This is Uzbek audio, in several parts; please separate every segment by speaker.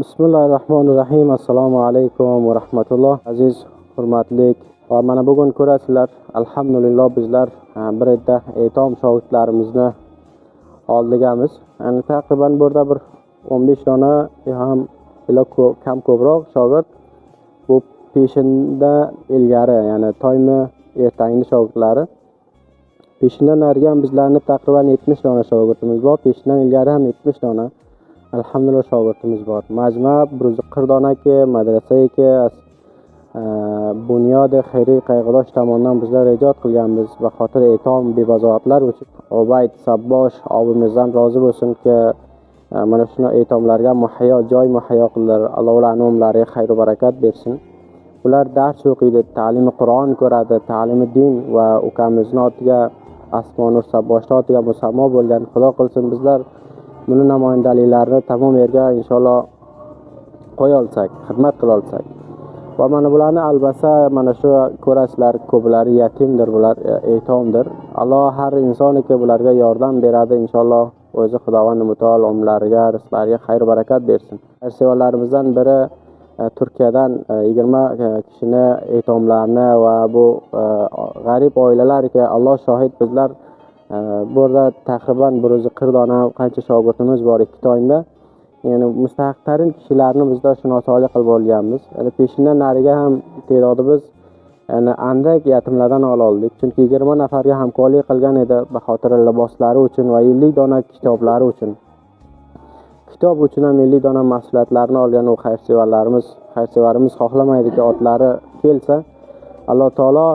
Speaker 1: Bismillahirrahmanirrahim. Assalomu alaykum va rahmatulloh. Aziz, hurmatli va mana bugun ko'rasizlar, alhamdulillah bizlar bir edda e'tom shogirdlarimizni oldigamiz. Yani taqriban burada bir 15 dona ham kam ko'proq shogird bu peshinda ilgari, ya'ni toymi ertangi shogirdlari. Peshindan nariga ham bizlarning taqriban 70 dona shogirdimiz bor. Peshindan ilgari ham 70 dona alhamdulillah shogirdimiz bor. Majma 140 dona ki madrasaga ki bunyod xayriy qayg'udosh tomonidan bizlar ijod qilganmiz va xotir e'tom bebazoatlar uchun Obayd Sabbosh obimizdan rozi bo'lsin ki mana shuna e'tomlarga muhayyo joy muhayyo qildilar. Alloh ularning umrlariga xayr va barakat bersin. Ular dars o'qiydi, ta'limi Qur'on ko'radi, ta'limi din va ukamizni otiga Asmonur Sabboshning otiga musammo bo'lgan. Xudo qilsin bizlar buni namoyandaliklarini tamom yerga inshaalloh qo'ya olsak, xizmat qila olsak. Va mana bularni albatta mana shu ko'rasizlar, ko'plari yatimdir, bular e'tomdir. Alloh har insoniki bularga yordam beradi inshaalloh. O'zi Xudovand mutol umrlariga, rizqlariga xayr barakat bersin. Sevarlarimizdan biri Turkiyadan 20 kishini e'tomlarni va bu g'arib oilalarga Alloh shohid bizlar burada taqriban 140 dona qancha shogirdimiz bor 2 to'yinda. Yani mustahaqtarin kishilarni bizlar shinosolik qilib olganmiz. Yani peshindan nariga ham te'dodimiz yani andak yatimlardan oldik. Chunki 20 nafarga hamkorlik qilgan edi baxotir liboslari uchun va 50 dona kitoblari uchun. Kitob uchun ham 50 dona mahsulotlarni olgan u xayrsevarimiz xohlamaydiki otlari kelsa. Alloh taolo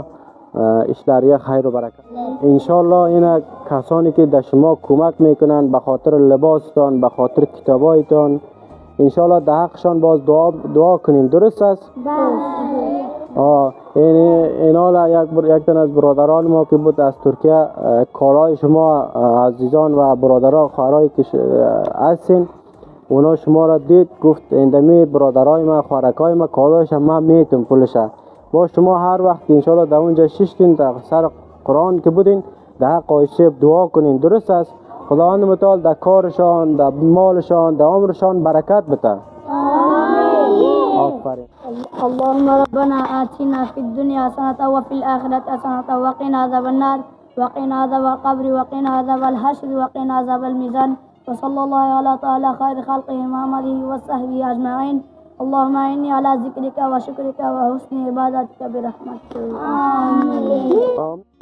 Speaker 1: ishlariga xayr va barakat. Inshaalloh yana kasoniki da shimo ko'mak mekunand baxotir liboston, baxotir kitoboyton. Inshaalloh da qishon boz duo kuning, durustsiz? Enola yakdan az birodaron ma ki بود از ترکیه کالای شما عزیزان و برادران خواهرای که هستین اونا شما را دید گفت اندمی برادرای ما خوارکای ما کالایش ما میتون پولشه با شما هر وقت انشالله در اونجا ششتین در سر قرآن که بودین در قایشه دعا کنین. درست است؟ خداوند متعال در کارشان، در مالشان، در عمرشان برکت بده. آفرین.
Speaker 2: اللهم ربنا آتنا في الدنيا حسنة وفي الآخرة حسنة وقنا عذاب النار وقنا عذاب القبر وقنا عذاب الحشر وقنا عذاب الميزان وصلى الله على تعالى خير خلقه محمد وصحبه أجمعين. اللهم إني على ذكرك وشكرك وحسن عبادتك برحمتك. آمين.